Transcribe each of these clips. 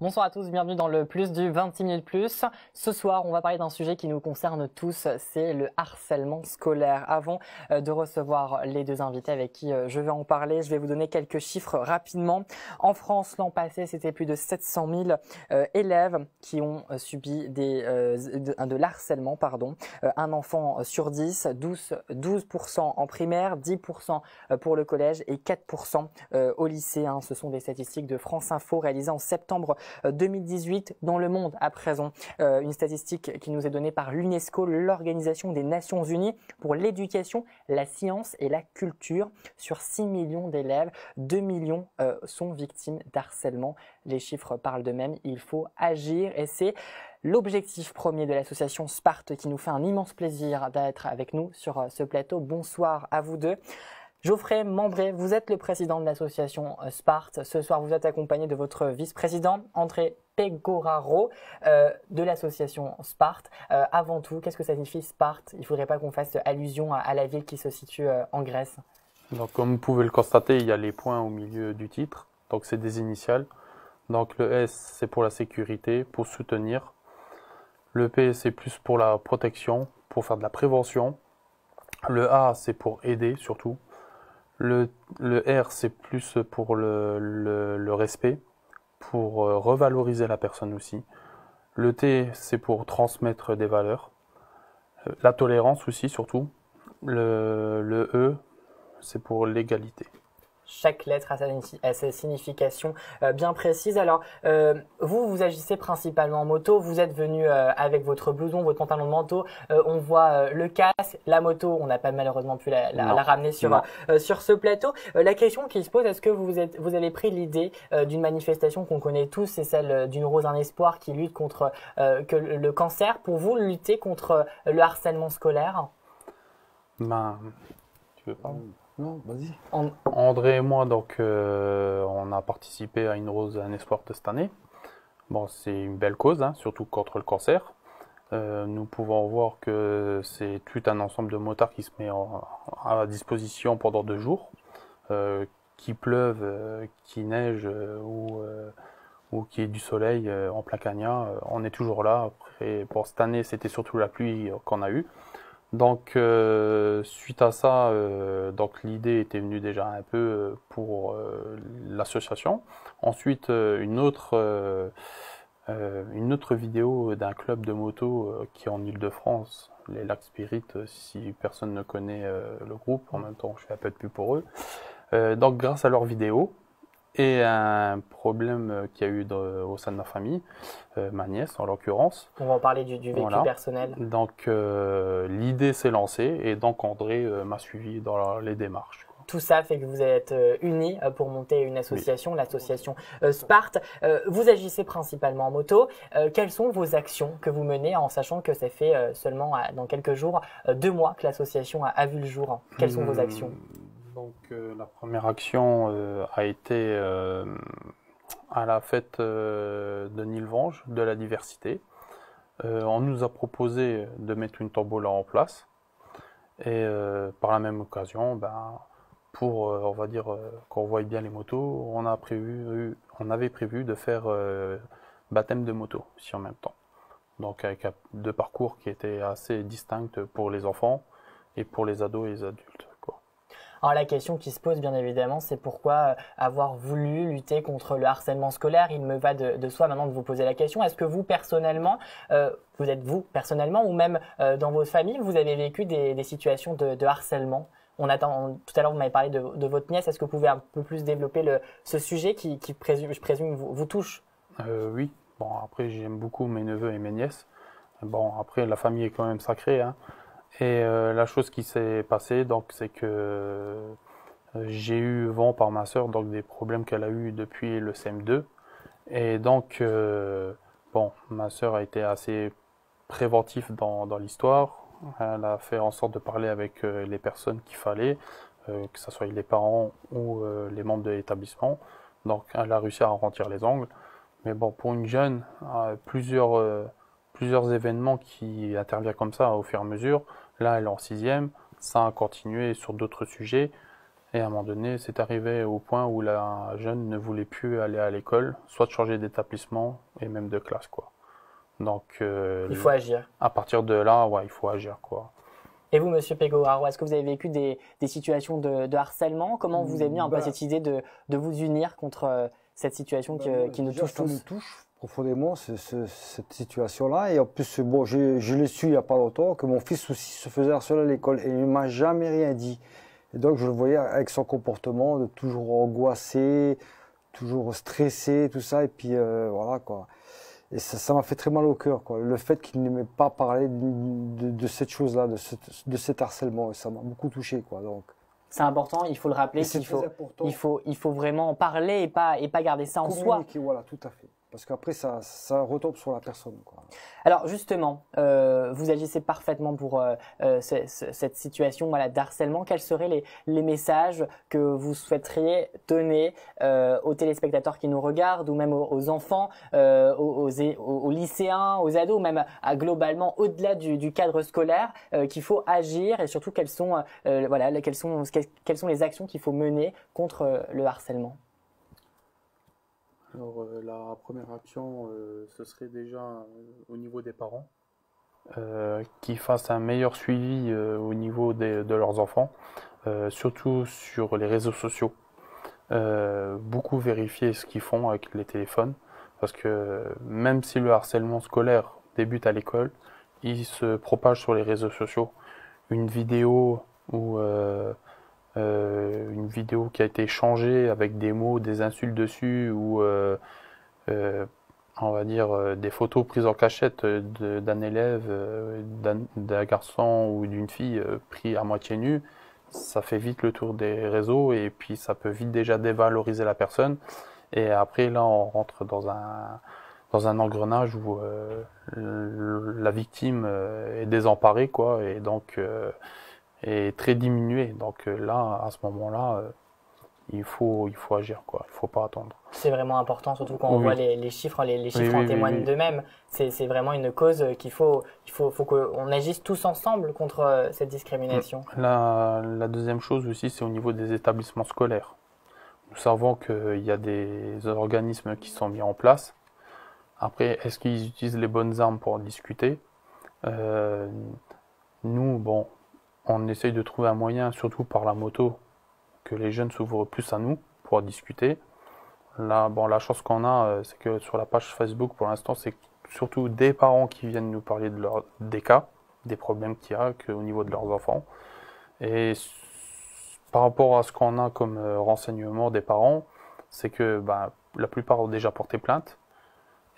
Bonsoir à tous, bienvenue dans le Plus du 26 minutes plus. Ce soir, on va parler d'un sujet qui nous concerne tous, c'est le harcèlement scolaire. Avant de recevoir les deux invités avec qui je vais en parler, je vais vous donner quelques chiffres rapidement. En France, l'an passé, c'était plus de 700 000 élèves qui ont subi de l'harcèlement. Un enfant sur 10, 12% en primaire, 10% pour le collège et 4% au lycée. Ce sont des statistiques de France Info réalisées en septembre 2018 dans le monde à présent. Une statistique qui nous est donnée par l'UNESCO, l'Organisation des Nations Unies pour l'éducation, la science et la culture. Sur 6 millions d'élèves, 2 millions sont victimes d'harcèlement. Les chiffres parlent d'eux-mêmes, il faut agir et c'est l'objectif premier de l'association Sparte qui nous fait un immense plaisir d'être avec nous sur ce plateau. Bonsoir à vous deux. Geoffrey Membré, vous êtes le président de l'association Sparte. Ce soir, vous êtes accompagné de votre vice-président, André Pegoraro, de l'association Sparte. Avant tout, qu'est-ce que ça signifie Sparte? Il ne faudrait pas qu'on fasse allusion à la ville qui se situe en Grèce. Donc, comme vous pouvez le constater, il y a les points au milieu du titre. Donc, c'est des initiales. Donc, le S, c'est pour la sécurité, pour soutenir. Le P, c'est plus pour la protection, pour faire de la prévention. Le A, c'est pour aider surtout. Le R, c'est plus pour le respect, pour revaloriser la personne aussi. Le T, c'est pour transmettre des valeurs. La tolérance aussi, surtout. Le E, c'est pour l'égalité. Chaque lettre a sa signification bien précise. Alors, vous agissez principalement en moto. Vous êtes venu avec votre blouson, votre pantalon de manteau. On voit le casque, la moto. On n'a pas malheureusement pu la ramener sur ce plateau. La question qui se pose, est-ce que vous avez pris l'idée d'une manifestation qu'on connaît tous, c'est celle d'une rose un espoir qui lutte contre le cancer. Pour vous, lutter contre le harcèlement scolaire? Tu veux parler? Non, vas-y. André et moi, donc, on a participé à Une Rose, un espoir de cette année. Bon, c'est une belle cause, surtout contre le cancer. Nous pouvons voir que c'est tout un ensemble de motards qui se met à disposition pendant 2 jours. Qu'il pleuve, qu'il neige ou qu'il y ait du soleil en plein cagnat, on est toujours là. Après, pour cette année, c'était surtout la pluie qu'on a eue. Donc, suite à ça, donc l'idée était venue déjà un peu pour l'association. Ensuite, une autre vidéo d'un club de moto qui est en Île-de-France, les Lacs Spirit, si personne ne connaît le groupe. En même temps, je fais un peu de pub pour eux. Donc, grâce à leur vidéo et un problème qu'il y a eu au sein de ma famille, ma nièce en l'occurrence. On va en parler du vécu personnel. Donc l'idée s'est lancée et donc André m'a suivi dans les démarches. Tout ça fait que vous êtes unis pour monter une association, oui. L'association Sparte. Vous agissez principalement en moto. Quelles sont vos actions que vous menez en sachant que ça fait seulement dans quelques jours 2 mois que l'association a vu le jour? Quelles sont vos actions? Donc la première action a été à la fête de Nilvange de la diversité. On nous a proposé de mettre une tombola en place et par la même occasion, pour on va dire qu'on voit bien les motos, on avait prévu de faire baptême de moto aussi en même temps. Donc avec 2 parcours qui étaient assez distincts pour les enfants et pour les ados et les adultes. Alors la question qui se pose bien évidemment, c'est pourquoi avoir voulu lutter contre le harcèlement scolaire. Il me va de soi maintenant de vous poser la question. Est-ce que vous personnellement, ou même dans votre famille, vous avez vécu des situations de harcèlement? Tout à l'heure vous m'avez parlé de votre nièce. Est-ce que vous pouvez un peu plus développer ce sujet qui je présume vous touche? Oui. Bon, après j'aime beaucoup mes neveux et mes nièces. Bon, après la famille est quand même sacrée, Et la chose qui s'est passée, donc, c'est que j'ai eu vent par ma sœur donc des problèmes qu'elle a eu depuis le CM2. Et donc, ma sœur a été assez préventive dans l'histoire. Elle a fait en sorte de parler avec les personnes qu'il fallait, que ce soit les parents ou les membres de l'établissement. Donc, elle a réussi à en retirer les angles. Mais bon, pour une jeune, plusieurs événements qui interviennent comme ça au fur et à mesure. Là, elle est en 6e, ça a continué sur d'autres sujets. Et à un moment donné, c'est arrivé au point où la jeune ne voulait plus aller à l'école, soit changer d'établissement et même de classe, quoi. Donc, Il faut agir. à partir de là, ouais, il faut agir, quoi. Et vous, Monsieur Pegoraro, est-ce que vous avez vécu des situations de harcèlement? Comment vous est venue un peu Bah, cette idée de vous unir contre cette situation qui nous déjà, touche ça me tous? touche profondément, cette situation-là. Et en plus, bon, je l'ai su il n'y a pas longtemps, que mon fils aussi se faisait harceler à l'école. Et il ne m'a jamais rien dit. Et donc, je le voyais avec son comportement, de toujours angoissé, toujours stressé, tout ça. Et puis, voilà, quoi. Et ça m'a fait très mal au cœur, quoi. Le fait qu'il ne m'ait pas parlé de cette chose-là, de cet harcèlement. Et ça m'a beaucoup touché, quoi. Donc, C'est important, il faut le rappeler, et c'est qu'il très faut, important. il faut vraiment en parler et pas garder ça en soi. Communiquer, voilà, tout à fait. Parce qu'après, ça retombe sur la personne, quoi. Alors justement, vous agissez parfaitement pour cette situation voilà, d'harcèlement. Quels seraient les messages que vous souhaiteriez donner aux téléspectateurs qui nous regardent ou même aux enfants, aux lycéens, aux ados, même globalement au-delà du cadre scolaire, qu'il faut agir et surtout quelles sont les actions qu'il faut mener contre le harcèlement? Alors, la première action, ce serait déjà au niveau des parents, qui fassent un meilleur suivi au niveau de leurs enfants, surtout sur les réseaux sociaux. Beaucoup vérifier ce qu'ils font avec les téléphones, parce que même si le harcèlement scolaire débute à l'école, il se propage sur les réseaux sociaux. Une vidéo ou une vidéo qui a été changée avec des mots, des insultes dessus ou on va dire des photos prises en cachette d'un élève, d'un garçon ou d'une fille pris à moitié nu, ça fait vite le tour des réseaux et puis ça peut vite déjà dévaloriser la personne. Et après là, on rentre dans un engrenage où la victime est désemparée, quoi, et donc est très diminuée. Donc là, à ce moment-là, il faut agir, quoi. Il faut pas attendre. C'est vraiment important, surtout quand on Oui. voit les chiffres, les chiffres Oui, en oui, témoignent oui. d'eux-mêmes. C'est vraiment une cause faut qu'on agisse tous ensemble contre cette discrimination. La deuxième chose aussi, c'est au niveau des établissements scolaires. Nous savons qu'il y a des organismes qui sont mis en place. Après, est-ce qu'ils utilisent les bonnes armes pour en discuter? Nous, bon, on essaye de trouver un moyen, surtout par la moto, que les jeunes s'ouvrent plus à nous pour discuter. Là, bon, la chance qu'on a, c'est que sur la page Facebook, pour l'instant, c'est surtout des parents qui viennent nous parler des cas, des problèmes qu'il y a au niveau de leurs enfants. Et par rapport à ce qu'on a comme renseignement des parents, c'est que la plupart ont déjà porté plainte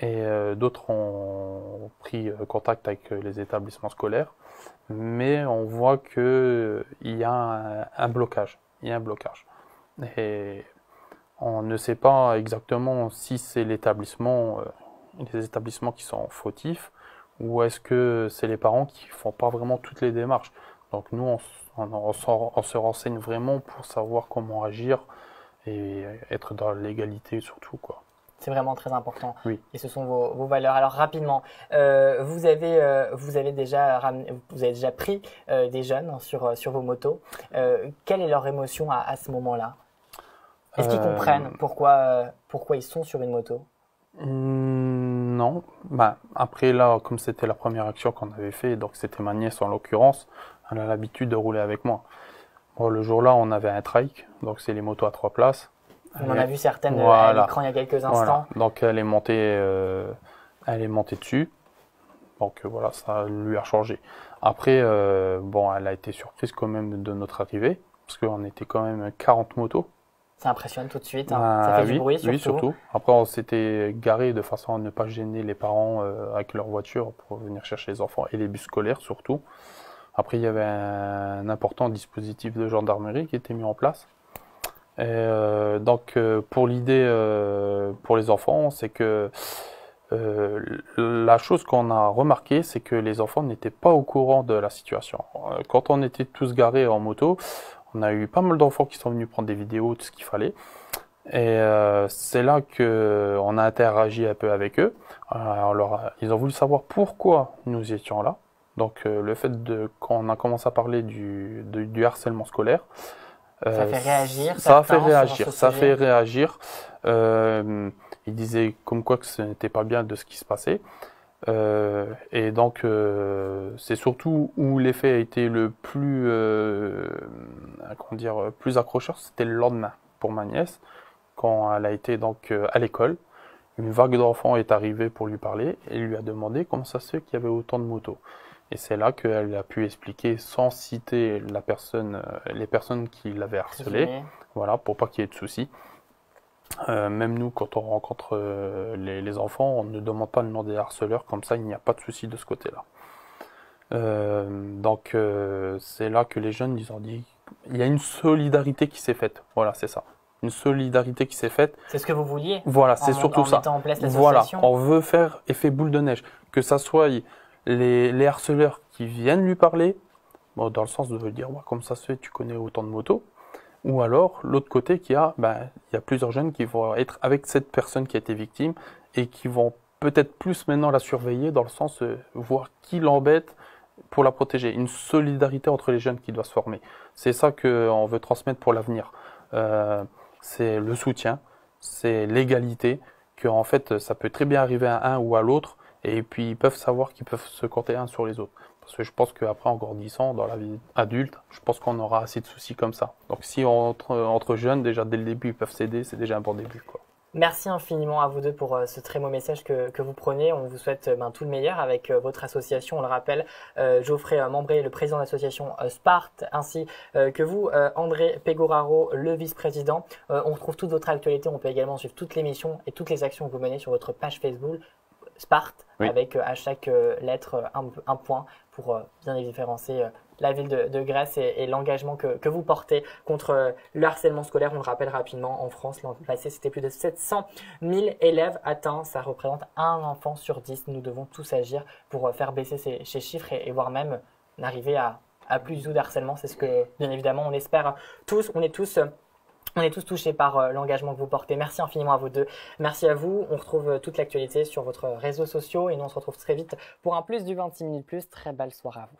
et d'autres ont pris contact avec les établissements scolaires. Mais on voit qu'il y a un blocage. Il y a un blocage. Et on ne sait pas exactement si c'est les établissements qui sont fautifs ou est-ce que c'est les parents qui font pas vraiment toutes les démarches. Donc nous, on se renseigne vraiment pour savoir comment agir et être dans l'égalité surtout, quoi. C'est vraiment très important. Oui. Et ce sont vos valeurs. Alors rapidement, vous avez déjà pris des jeunes sur vos motos. Quelle est leur émotion à ce moment-là? Est-ce qu'ils comprennent pourquoi ils sont sur une moto? Non. Après là, comme c'était la première action qu'on avait fait, donc c'était ma nièce en l'occurrence, elle a l'habitude de rouler avec moi. Bon, le jour-là, on avait un trike, donc c'est les motos à 3 places. On en a vu certaines Voilà. à l'écran il y a quelques instants. Voilà. Donc elle est montée dessus. Donc voilà, ça lui a changé. Après, elle a été surprise quand même de notre arrivée, parce qu'on était quand même 40 motos. Ça impressionne tout de suite, hein. Ça fait du bruit surtout. Oui, surtout. Après, on s'était garé de façon à ne pas gêner les parents avec leur voiture pour venir chercher les enfants et les bus scolaires surtout. Après, il y avait un important dispositif de gendarmerie qui était mis en place. Et donc, pour l'idée pour les enfants, c'est que la chose qu'on a remarqué, c'est que les enfants n'étaient pas au courant de la situation. Quand on était tous garés en moto, on a eu pas mal d'enfants qui sont venus prendre des vidéos, tout ce qu'il fallait. Et c'est là qu'on a interagi un peu avec eux. Alors, ils ont voulu savoir pourquoi nous étions là. Donc, le fait qu'on a commencé à parler du harcèlement scolaire, Ça fait réagir. Ça fait certains réagir. sur ce Ça sujet. fait réagir. Il disait comme quoi que ce n'était pas bien de ce qui se passait. Et donc, c'est surtout où l'effet a été le plus, comment dire, plus accrocheur, c'était le lendemain pour ma nièce, quand elle a été donc à l'école. Une vague d'enfants est arrivée pour lui parler et lui a demandé comment ça se fait qu'il y avait autant de motos. Et c'est là qu'elle a pu expliquer sans citer la personne, les personnes qui l'avaient harcelé, voilà, pour pas qu'il y ait de soucis. Même nous, quand on rencontre les enfants, on ne demande pas le nom des harceleurs, comme ça il n'y a pas de souci de ce côté-là. Donc c'est là que les jeunes, ils ont dit, il y a une solidarité qui s'est faite. Voilà, c'est ça. Une solidarité qui s'est faite. C'est ce que vous vouliez. Voilà, c'est surtout ça. En mettant en place Voilà, l'association. on veut faire effet boule de neige. Que ça soit les harceleurs qui viennent lui parler, bon, dans le sens de dire, ouais, comme ça se fait, tu connais autant de motos. Ou alors, l'autre côté, il y a plusieurs jeunes qui vont être avec cette personne qui a été victime et qui vont peut-être plus maintenant la surveiller dans le sens voir qui l'embête pour la protéger. Une solidarité entre les jeunes qui doit se former. C'est ça qu'on veut transmettre pour l'avenir. C'est le soutien, c'est l'égalité, que en fait, ça peut très bien arriver à un ou à l'autre et puis ils peuvent savoir qu'ils peuvent se compter un sur les autres. Parce que je pense qu'après, en grandissant, dans la vie adulte, je pense qu'on aura assez de soucis comme ça. Donc si entre jeunes, déjà dès le début, ils peuvent s'aider, c'est déjà un bon début, quoi. Merci infiniment à vous deux pour ce très beau message que vous prenez. On vous souhaite tout le meilleur avec votre association. On le rappelle, Geoffrey Membré, le président de l'association Sparte, ainsi que vous, André Pegoraro, le vice-président. On retrouve toute votre actualité. On peut également suivre toutes les missions et toutes les actions que vous menez sur votre page Facebook Sparte, oui, avec à chaque lettre un point pour bien différencier la ville de Grèce et l'engagement que vous portez contre le harcèlement scolaire. On le rappelle rapidement, en France, l'an passé, c'était plus de 700 000 élèves atteints. Ça représente un enfant sur 10. Nous devons tous agir pour faire baisser ces chiffres et voire même arriver à plus du tout de harcèlement. C'est ce que, bien évidemment, on espère tous. On est tous touchés par l'engagement que vous portez. Merci infiniment à vous deux. Merci à vous. On retrouve toute l'actualité sur votre réseaux sociaux et nous on se retrouve très vite pour un plus du 26 minutes plus. Très belle soirée à vous.